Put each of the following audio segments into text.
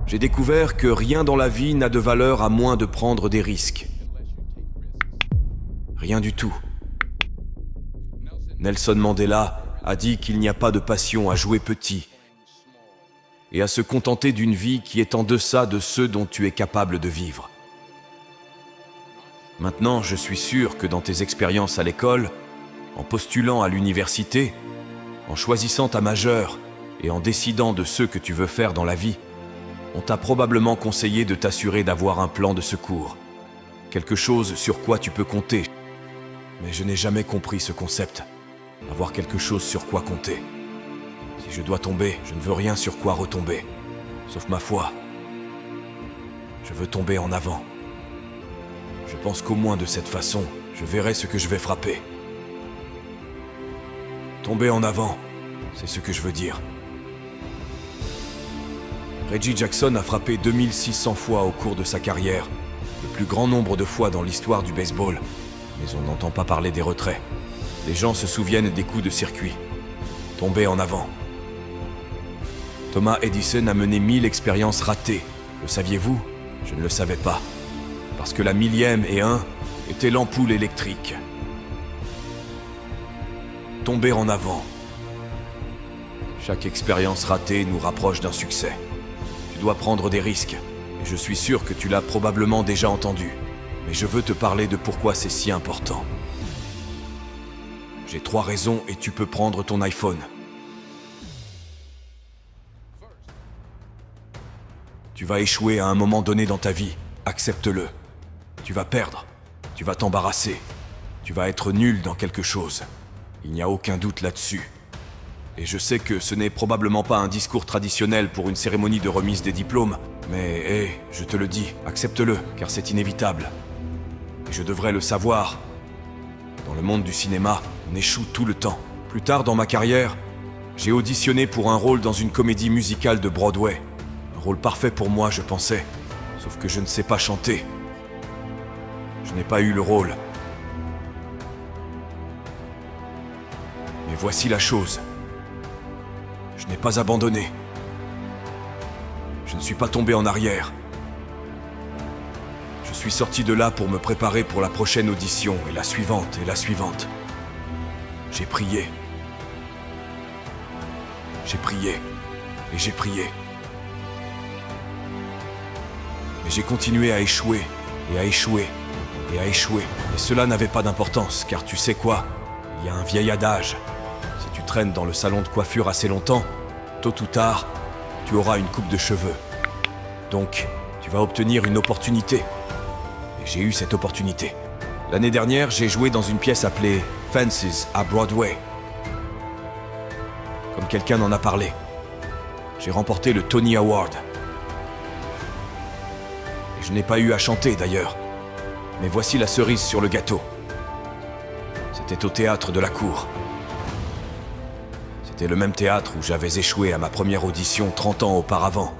J'ai découvert que rien dans la vie n'a de valeur à moins de prendre des risques. Rien du tout. Nelson Mandela a dit qu'il n'y a pas de passion à jouer petit et à se contenter d'une vie qui est en deçà de ceux dont tu es capable de vivre. Maintenant, je suis sûr que dans tes expériences à l'école, en postulant à l'université, en choisissant ta majeure et en décidant de ce que tu veux faire dans la vie, on t'a probablement conseillé de t'assurer d'avoir un plan de secours, quelque chose sur quoi tu peux compter. Mais je n'ai jamais compris ce concept, avoir quelque chose sur quoi compter. Si je dois tomber, je ne veux rien sur quoi retomber, sauf ma foi. Je veux tomber en avant. Je pense qu'au moins de cette façon, je verrai ce que je vais frapper. Tomber en avant, c'est ce que je veux dire. Reggie Jackson a frappé 2600 fois au cours de sa carrière, le plus grand nombre de fois dans l'histoire du baseball. Mais on n'entend pas parler des retraits. Les gens se souviennent des coups de circuit. Tomber en avant. Thomas Edison a mené 1000 expériences ratées. Le saviez-vous? Je ne le savais pas. Parce que la 1000e et 1 était l'ampoule électrique. Tomber en avant. Chaque expérience ratée nous rapproche d'un succès. Tu dois prendre des risques. Et je suis sûr que tu l'as probablement déjà entendu. Mais je veux te parler de pourquoi c'est si important. J'ai 3 raisons et tu peux prendre ton iPhone. Tu vas échouer à un moment donné dans ta vie. Accepte-le. Tu vas perdre. Tu vas t'embarrasser. Tu vas être nul dans quelque chose. Il n'y a aucun doute là-dessus. Et je sais que ce n'est probablement pas un discours traditionnel pour une cérémonie de remise des diplômes, mais je te le dis, accepte-le, car c'est inévitable. Et je devrais le savoir. Dans le monde du cinéma, on échoue tout le temps. Plus tard dans ma carrière, j'ai auditionné pour un rôle dans une comédie musicale de Broadway. Un rôle parfait pour moi, je pensais. Sauf que je ne sais pas chanter. Je n'ai pas eu le rôle. Mais voici la chose. Je n'ai pas abandonné. Je ne suis pas tombé en arrière. Je suis sorti de là pour me préparer pour la prochaine audition, et la suivante, et la suivante. J'ai prié. J'ai prié. Et j'ai prié. Mais j'ai continué à échouer, et à échouer, et à échouer. Et cela n'avait pas d'importance, car tu sais quoi? Il y a un vieil adage. Si tu traînes dans le salon de coiffure assez longtemps, tôt ou tard, tu auras une coupe de cheveux. Donc, tu vas obtenir une opportunité. Et j'ai eu cette opportunité. L'année dernière, j'ai joué dans une pièce appelée Fences à Broadway. Comme quelqu'un en a parlé. J'ai remporté le Tony Award. Et je n'ai pas eu à chanter d'ailleurs. Mais voici la cerise sur le gâteau. C'était au théâtre de la cour. C'était le même théâtre où j'avais échoué à ma première audition 30 ans auparavant.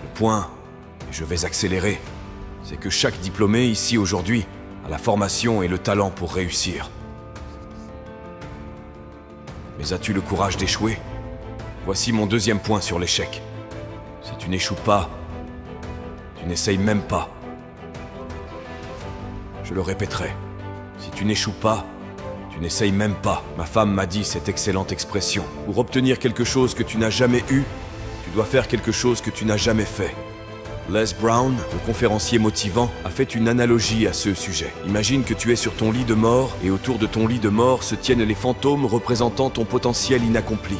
Le point, et je vais accélérer, c'est que chaque diplômé ici aujourd'hui a la formation et le talent pour réussir. Mais as-tu le courage d'échouer? Voici mon deuxième point sur l'échec. Si tu n'échoues pas, tu n'essayes même pas. Je le répéterai. Si tu n'échoues pas, tu n'essayes même pas. Ma femme m'a dit cette excellente expression. Pour obtenir quelque chose que tu n'as jamais eu, tu dois faire quelque chose que tu n'as jamais fait. Les Brown, le conférencier motivant, a fait une analogie à ce sujet. Imagine que tu es sur ton lit de mort et autour de ton lit de mort se tiennent les fantômes représentant ton potentiel inaccompli.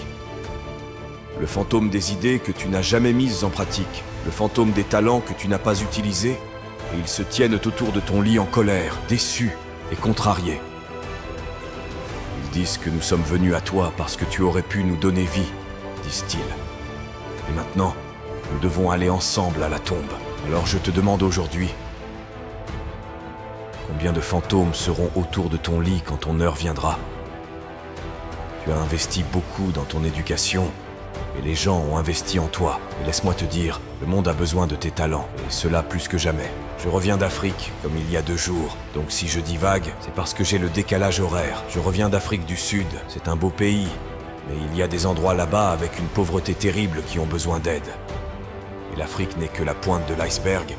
Le fantôme des idées que tu n'as jamais mises en pratique, le fantôme des talents que tu n'as pas utilisés, et ils se tiennent autour de ton lit en colère, déçus et contrariés. Ils disent que nous sommes venus à toi parce que tu aurais pu nous donner vie, disent-ils. Et maintenant, nous devons aller ensemble à la tombe. Alors je te demande aujourd'hui, combien de fantômes seront autour de ton lit quand ton heure viendra? Tu as investi beaucoup dans ton éducation, et les gens ont investi en toi. Et laisse-moi te dire, le monde a besoin de tes talents, et cela plus que jamais. Je reviens d'Afrique, comme il y a 2 jours, donc si je divague, c'est parce que j'ai le décalage horaire. Je reviens d'Afrique du Sud, c'est un beau pays, mais il y a des endroits là-bas avec une pauvreté terrible qui ont besoin d'aide. Et l'Afrique n'est que la pointe de l'iceberg.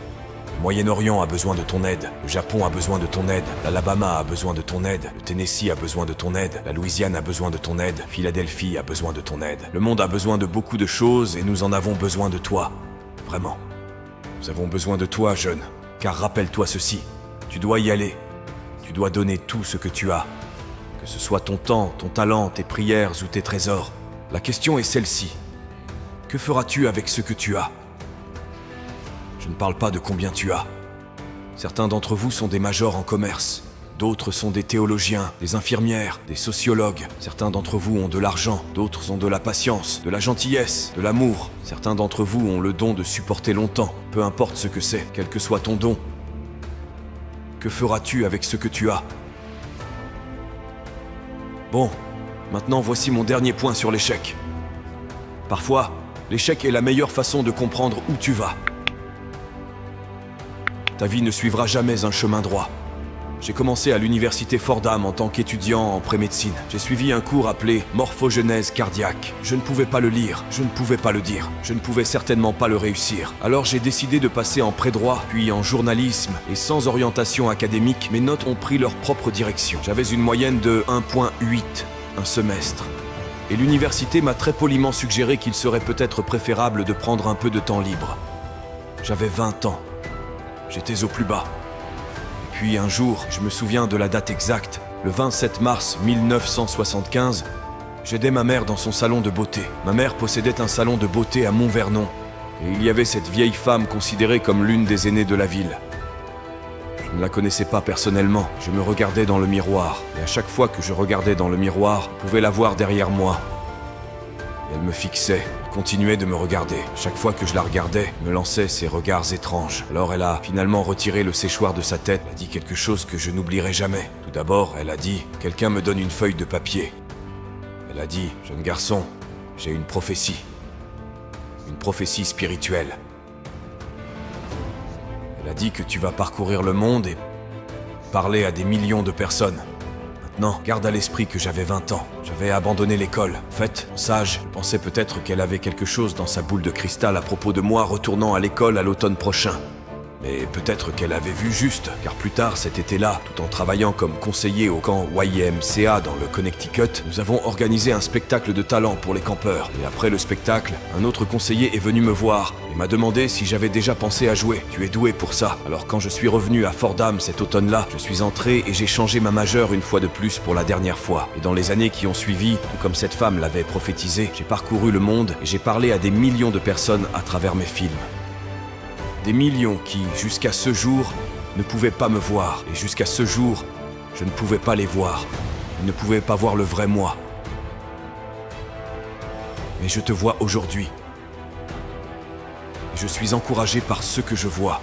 Le Moyen-Orient a besoin de ton aide, le Japon a besoin de ton aide, l'Alabama a besoin de ton aide, le Tennessee a besoin de ton aide, la Louisiane a besoin de ton aide, Philadelphie a besoin de ton aide. Le monde a besoin de beaucoup de choses et nous en avons besoin de toi. Vraiment. Nous avons besoin de toi, jeune. Car rappelle-toi ceci, tu dois y aller. Tu dois donner tout ce que tu as. Que ce soit ton temps, ton talent, tes prières ou tes trésors. La question est celle-ci. Que feras-tu avec ce que tu as ? Je ne parle pas de combien tu as. Certains d'entre vous sont des majors en commerce. D'autres sont des théologiens, des infirmières, des sociologues. Certains d'entre vous ont de l'argent, d'autres ont de la patience, de la gentillesse, de l'amour. Certains d'entre vous ont le don de supporter longtemps, peu importe ce que c'est, quel que soit ton don. Que feras-tu avec ce que tu as ? Bon, maintenant voici mon dernier point sur l'échec. Parfois, l'échec est la meilleure façon de comprendre où tu vas. Ta vie ne suivra jamais un chemin droit. J'ai commencé à l'université Fordham en tant qu'étudiant en pré-médecine. J'ai suivi un cours appelé morphogenèse cardiaque. Je ne pouvais pas le lire, je ne pouvais pas le dire, je ne pouvais certainement pas le réussir. Alors j'ai décidé de passer en pré-droit, puis en journalisme, et sans orientation académique, mes notes ont pris leur propre direction. J'avais une moyenne de 1,8 un semestre. Et l'université m'a très poliment suggéré qu'il serait peut-être préférable de prendre un peu de temps libre. J'avais 20 ans. J'étais au plus bas. Et puis un jour, je me souviens de la date exacte, le 27 mars 1975, j'aidais ma mère dans son salon de beauté. Ma mère possédait un salon de beauté à Mont-Vernon, et il y avait cette vieille femme considérée comme l'une des aînées de la ville. Je ne la connaissais pas personnellement, je me regardais dans le miroir, et à chaque fois que je regardais dans le miroir, je pouvais la voir derrière moi. Et elle me fixait, continuait de me regarder. Chaque fois que je la regardais, me lançait ces regards étranges. Alors elle a finalement retiré le séchoir de sa tête. Elle a dit quelque chose que je n'oublierai jamais. Tout d'abord, elle a dit « Quelqu'un me donne une feuille de papier ». Elle a dit « Jeune garçon, j'ai une prophétie. Une prophétie spirituelle. » Elle a dit que tu vas parcourir le monde et parler à des millions de personnes. Maintenant, garde à l'esprit que j'avais 20 ans. J'avais abandonné l'école. En fait, sage, je pensais peut-être qu'elle avait quelque chose dans sa boule de cristal à propos de moi retournant à l'école à l'automne prochain. Mais peut-être qu'elle avait vu juste, car plus tard cet été-là, tout en travaillant comme conseiller au camp YMCA dans le Connecticut, nous avons organisé un spectacle de talent pour les campeurs. Et après le spectacle, un autre conseiller est venu me voir et m'a demandé si j'avais déjà pensé à jouer. Tu es doué pour ça. Alors quand je suis revenu à Fordham cet automne-là, je suis entré et j'ai changé ma majeure une fois de plus pour la dernière fois. Et dans les années qui ont suivi, tout comme cette femme l'avait prophétisé, j'ai parcouru le monde et j'ai parlé à des millions de personnes à travers mes films. Des millions qui, jusqu'à ce jour, ne pouvaient pas me voir. Et jusqu'à ce jour, je ne pouvais pas les voir. Ils ne pouvaient pas voir le vrai moi. Mais je te vois aujourd'hui. Et je suis encouragé par ce que je vois.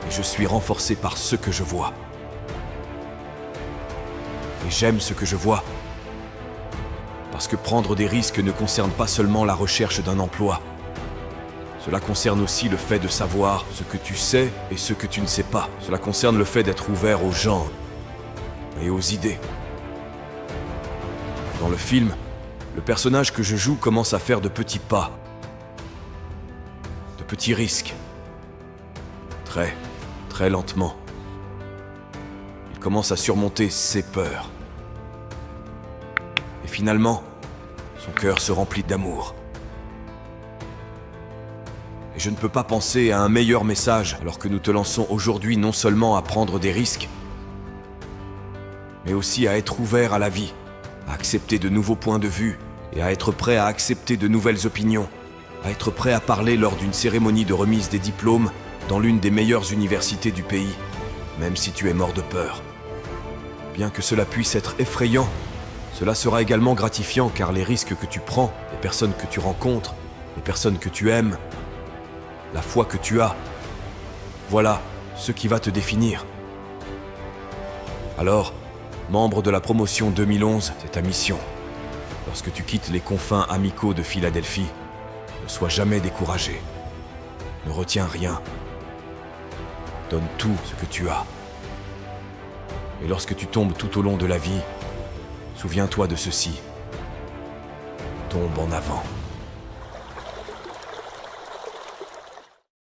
Et je suis renforcé par ce que je vois. Et j'aime ce que je vois. Parce que prendre des risques ne concerne pas seulement la recherche d'un emploi. Cela concerne aussi le fait de savoir ce que tu sais et ce que tu ne sais pas. Cela concerne le fait d'être ouvert aux gens et aux idées. Dans le film, le personnage que je joue commence à faire de petits pas, de petits risques. Très, très lentement. Il commence à surmonter ses peurs. Et finalement, son cœur se remplit d'amour. Et je ne peux pas penser à un meilleur message alors que nous te lançons aujourd'hui non seulement à prendre des risques, mais aussi à être ouvert à la vie, à accepter de nouveaux points de vue et à être prêt à accepter de nouvelles opinions, à être prêt à parler lors d'une cérémonie de remise des diplômes dans l'une des meilleures universités du pays, même si tu es mort de peur. Bien que cela puisse être effrayant, cela sera également gratifiant car les risques que tu prends, les personnes que tu rencontres, les personnes que tu aimes, la foi que tu as, voilà ce qui va te définir. Alors, membre de la promotion 2011, c'est ta mission. Lorsque tu quittes les confins amicaux de Philadelphie, ne sois jamais découragé. Ne retiens rien. Donne tout ce que tu as. Et lorsque tu tombes tout au long de la vie, souviens-toi de ceci. Tombe en avant.